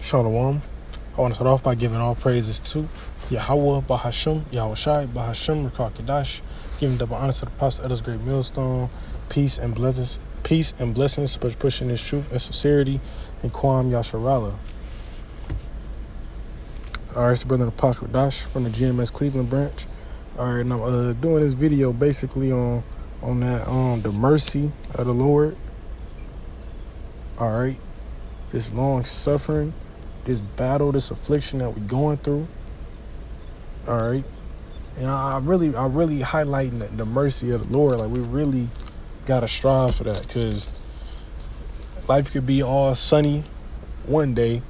Shalom. I want to start off by giving all praises to Yahweh Bahasham, Yahushai Bahasham, Rakah Kadash, giving double honor to the apostle of this great millstone, peace and blessings, but pushing this truth and sincerity, and Kwam Yasharala. All right, it's the brother Apostle Kadash from the GMS Cleveland branch. All right, and I'm doing this video basically on that the mercy of the Lord. All right, this long suffering, this battle, this affliction that we're going through. All right, and I really highlighting the mercy of the Lord. Like, we really gotta strive for that, because life could be all sunny one day,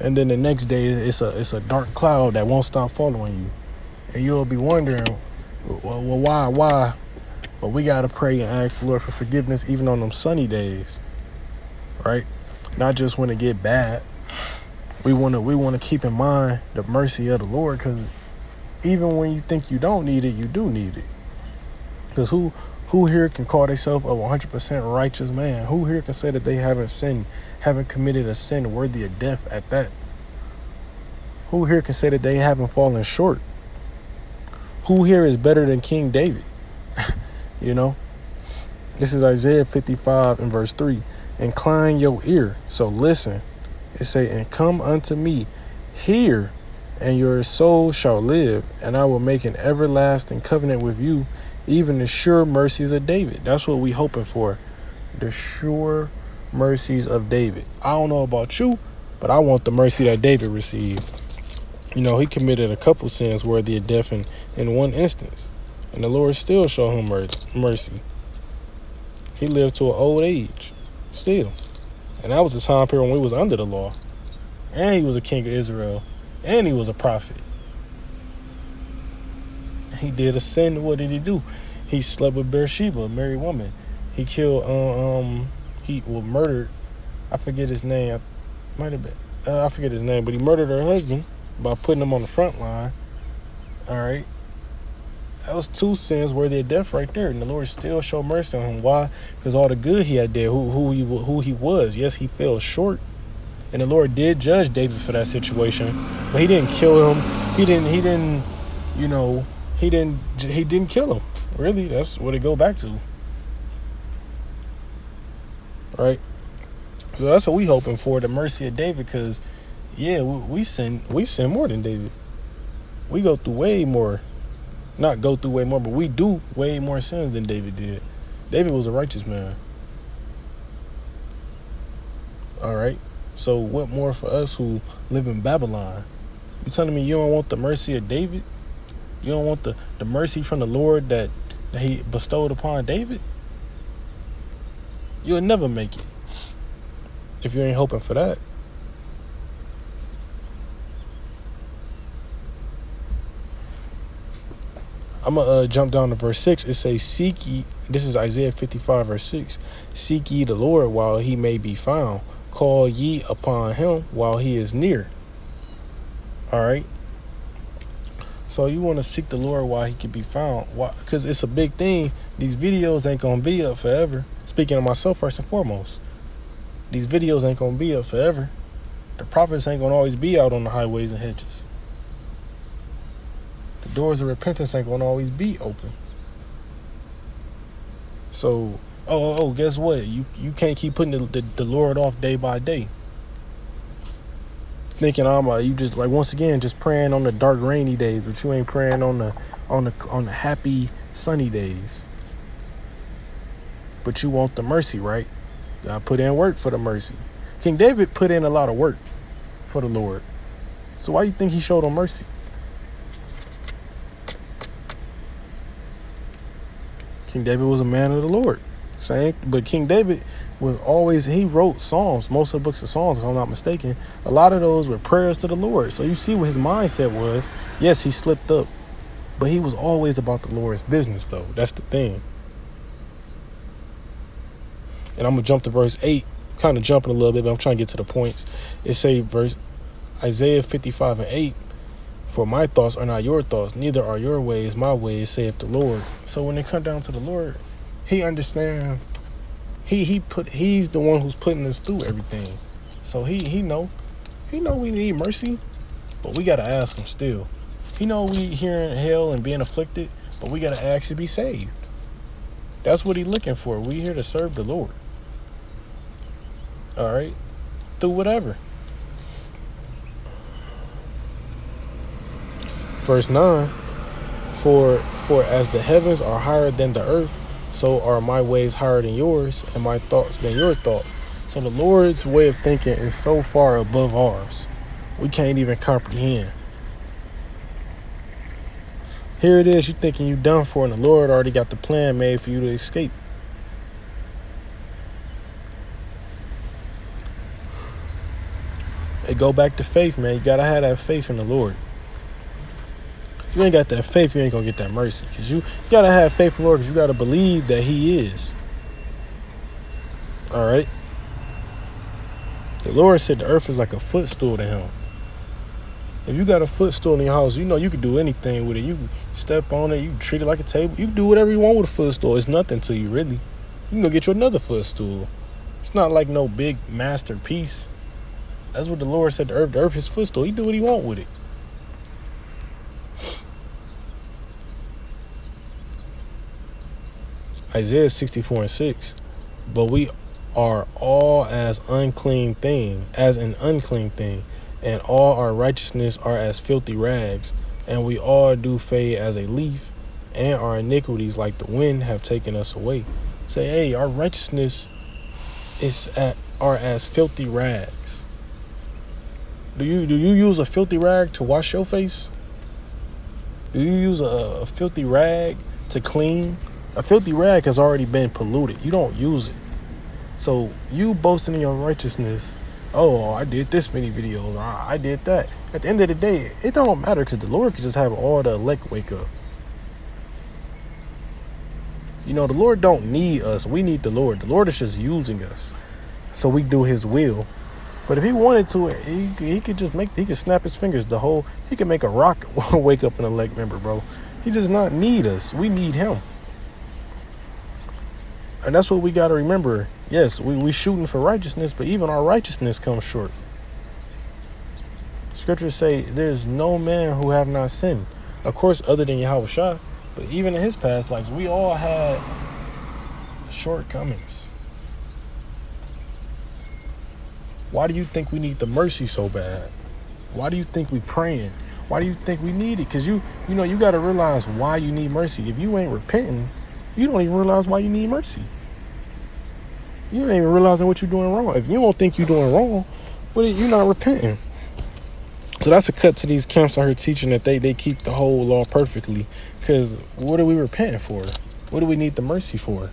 and then the next day it's a dark cloud that won't stop following you, and you'll be wondering, well, why? But we gotta pray and ask the Lord for forgiveness even on them sunny days, right? Not just when it get bad. We wanna keep in mind the mercy of the Lord, because even when you think you don't need it, you do need it. Because who here can call themselves a 100% righteous man? Who here can say that they haven't sinned, haven't committed a sin worthy of death at that? Who here can say that they haven't fallen short? Who here is better than King David? You know? This is Isaiah 55 and verse 3. Incline your ear, so listen. It say, and come unto me, hear, and your soul shall live, and I will make an everlasting covenant with you, even the sure mercies of David. That's what we hoping for. The sure mercies of David. I don't know about you, but I want the mercy that David received. You know, he committed a couple sins worthy of death in one instance, and the Lord still showed him mercy. He lived to an old age, still. And that was the time period when we was under the law. And he was a king of Israel. And he was a prophet. He did a sin. What did he do? He slept with Bathsheba, a married woman. He killed, murdered, I forget his name. I forget his name, but he murdered her husband by putting him on the front line. All right. That was two sins worthy of death right there, and the Lord still showed mercy on him. Why? Because all the good he had did, who he was. Yes, he fell short, and the Lord did judge David for that situation, but he didn't kill him. He didn't kill him. Really, that's what it go back to, right? So that's what we hoping for, the mercy of David, because yeah, we sin more than David. We go through way more. Not go through way more, but we do way more sins than David did. David was a righteous man. All right. So what more for us who live in Babylon? You telling me you don't want the mercy of David? You don't want the mercy from the Lord that he bestowed upon David? You'll never make it if you ain't hoping for that. I'm going to jump down to verse 6. It says, seek ye, this is Isaiah 55, verse 6. Seek ye the Lord while he may be found. Call ye upon him while he is near. All right. So you want to seek the Lord while he can be found. Why? Because it's a big thing. These videos ain't going to be up forever. Speaking of myself first and foremost. These videos ain't going to be up forever. The prophets ain't going to always be out on the highways and hedges. The doors of repentance ain't gonna always be open. So, guess what? You can't keep putting the Lord off day by day. Thinking you just like, once again, just praying on the dark rainy days, but you ain't praying on the happy sunny days. But you want the mercy, right? You gotta put in work for the mercy. King David put in a lot of work for the Lord. So why you think he showed him mercy? King David was a man of the Lord. But King David was always, he wrote Psalms, most of the books of Psalms, if I'm not mistaken. A lot of those were prayers to the Lord. So you see what his mindset was. Yes, he slipped up, but he was always about the Lord's business, though. That's the thing. And I'm going to jump to verse 8, kind of jumping a little bit, but I'm trying to get to the points. It say Isaiah 55 and 8, for my thoughts are not your thoughts, neither are your ways my ways, saith the Lord. So when it come down to the Lord, he understand. He's the one who's putting us through everything. So he know. He know we need mercy, but we gotta ask him still. He know we here in hell and being afflicted, but we gotta ask to be saved. That's what he looking for. We here to serve the Lord. All right, through whatever. Verse 9, for as the heavens are higher than the earth, so are my ways higher than yours, and my thoughts than your thoughts. So the Lord's way of thinking is so far above ours, we can't even comprehend. Here it is, you thinking you done for, and the Lord already got the plan made for you to escape. It go back to faith, man. You gotta have that faith in the Lord. If you ain't got that faith, you ain't gonna get that mercy. Because you gotta have faith in the Lord, because you gotta believe that he is. All right? The Lord said the earth is like a footstool to him. If you got a footstool in your house, you know you can do anything with it. You can step on it, you can treat it like a table. You can do whatever you want with a footstool. It's nothing to you, really. You can go get you another footstool. It's not like no big masterpiece. That's what the Lord said, the earth is footstool. He do what he want with it. Isaiah 64:6. But we are all as an unclean thing, and all our righteousness are as filthy rags, and we all do fade as a leaf, and our iniquities like the wind have taken us away. Say, hey, our righteousness are as filthy rags. Do you use a filthy rag to wash your face? Do you use a filthy rag to clean? A filthy rag has already been polluted. You don't use it. So you boasting in your righteousness, oh, I did this many videos, or I did that. At the end of the day, it don't matter, because the Lord could just have all the elect wake up. You know, the Lord don't need us. We need the Lord. The Lord is just using us so we do his will. But if he wanted to, he could just he could snap his fingers. He could make a rock wake up an elect member, bro. He does not need us. We need him. And that's what we got to remember. Yes, we shooting for righteousness, but even our righteousness comes short. Scriptures say there's no man who have not sinned. Of course, other than Yahushua, but even in his past lives, we all had shortcomings. Why do you think we need the mercy so bad? Why do you think we praying? Why do you think we need it? Because you got to realize why you need mercy. If you ain't repenting, you don't even realize why you need mercy. You ain't even realizing what you're doing wrong. If you don't think you're doing wrong, you're not repenting. So that's a cut to these camps out here teaching that they keep the whole law perfectly. Because what are we repenting for? What do we need the mercy for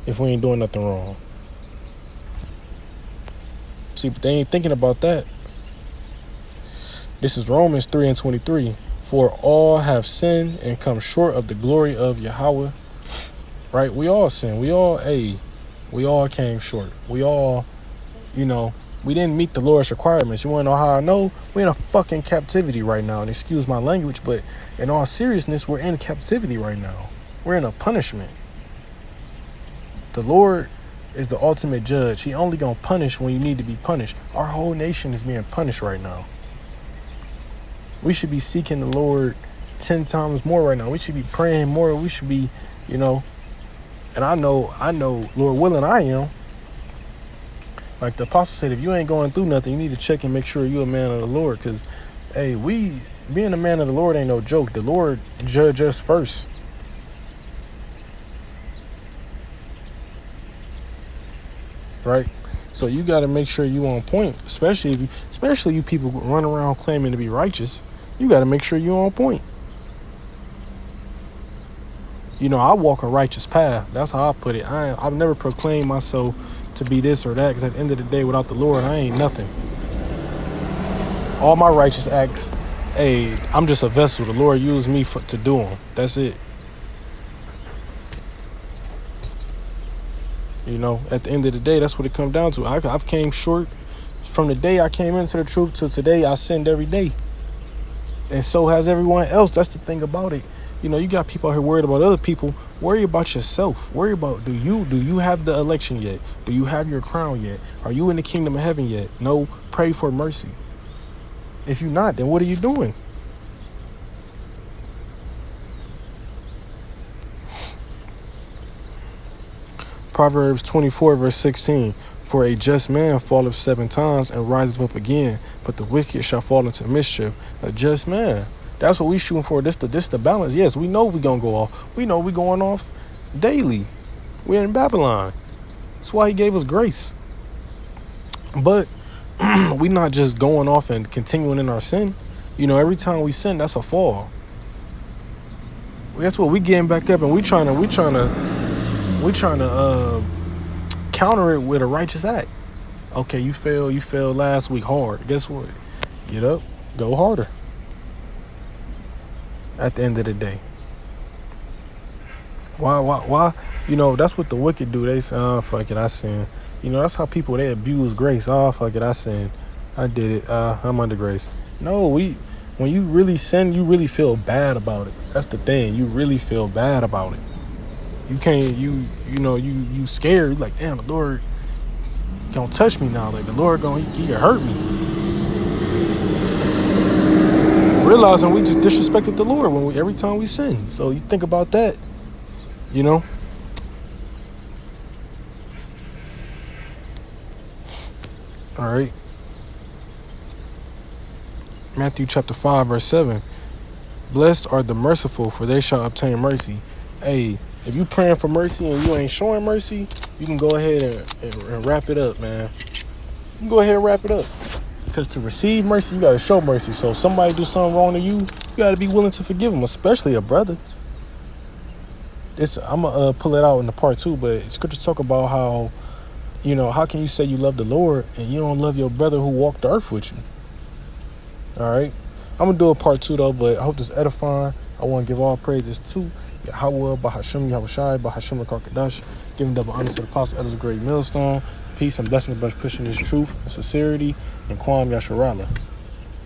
if we ain't doing nothing wrong? See, but they ain't thinking about that. This is Romans 3:23. For all have sinned and come short of the glory of Yahweh. Right? We all sin. We all came short. We all, we didn't meet the Lord's requirements. You want to know how I know? We're in a fucking captivity right now. And excuse my language, but in all seriousness, we're in captivity right now. We're in a punishment. The Lord is the ultimate judge. He only gonna punish when you need to be punished. Our whole nation is being punished right now. We should be seeking the Lord 10 times more right now. We should be praying more. We should be, and I know, Lord willing, I am. Like the apostle said, if you ain't going through nothing, you need to check and make sure you're a man of the Lord. Because, hey, being a man of the Lord ain't no joke. The Lord judge us first. Right? So you got to make sure you on point, especially you people who run around claiming to be righteous. You got to make sure you on point. I walk a righteous path. That's how I put it. I've never proclaimed myself to be this or that, because at the end of the day, without the Lord, I ain't nothing. All my righteous acts, hey, I'm just a vessel. The Lord used me to do them. That's it. At the end of the day, that's what it comes down to. I've came short from the day I came into the truth to today. I sinned every day, and so has everyone else. That's the thing about it. You got people out here worried about other people. Worry about yourself. Worry about, do you have the election yet? Do you have your crown yet? Are you in the kingdom of heaven yet? No, pray for mercy. If you're not, then what are you doing? Proverbs 24, verse 16. For a just man falleth 7 times and riseth up again, but the wicked shall fall into mischief. A just man. That's what we shooting for. This the balance. Yes, we know we gonna go off. We know we going off daily. We're in Babylon. That's why he gave us grace. But we not just going off and continuing in our sin. Every time we sin, that's a fall. Guess what? We getting back up and we trying to counter it with a righteous act. Okay, you failed last week hard. Guess what? Get up, go harder. At the end of the day. Why? That's what the wicked do. They say, oh, fuck it, I sin. That's how people, they abuse grace. Oh, fuck it, I sin. I did it. I'm under grace. No, when you really sin, you really feel bad about it. That's the thing. You really feel bad about it. You can't, you scared. You like, damn, the Lord gonna touch me now. Like, the Lord he can hurt me. Realizing we just disrespected the Lord every time we sin. So you think about that, All right. Matthew chapter 5, verse 7. Blessed are the merciful, for they shall obtain mercy. Hey, if you praying for mercy and you ain't showing mercy, you can go ahead and wrap it up, man. You can go ahead and wrap it up. Because to receive mercy, you got to show mercy. So if somebody do something wrong to you, you got to be willing to forgive them, especially a brother. I'm going to pull it out in the part 2, but scriptures talk about how, how can you say you love the Lord and you don't love your brother who walked the earth with you? All right. I'm going to do a part 2, though, but I hope this is edifying. I want to give all praises to Yahweh, Bahashim, Yahushai, Bahashim, Rakakadash, giving double honor to the apostle, elders, great millstone. Peace and blessing to pushing this truth and sincerity, and Kwam Yasharala.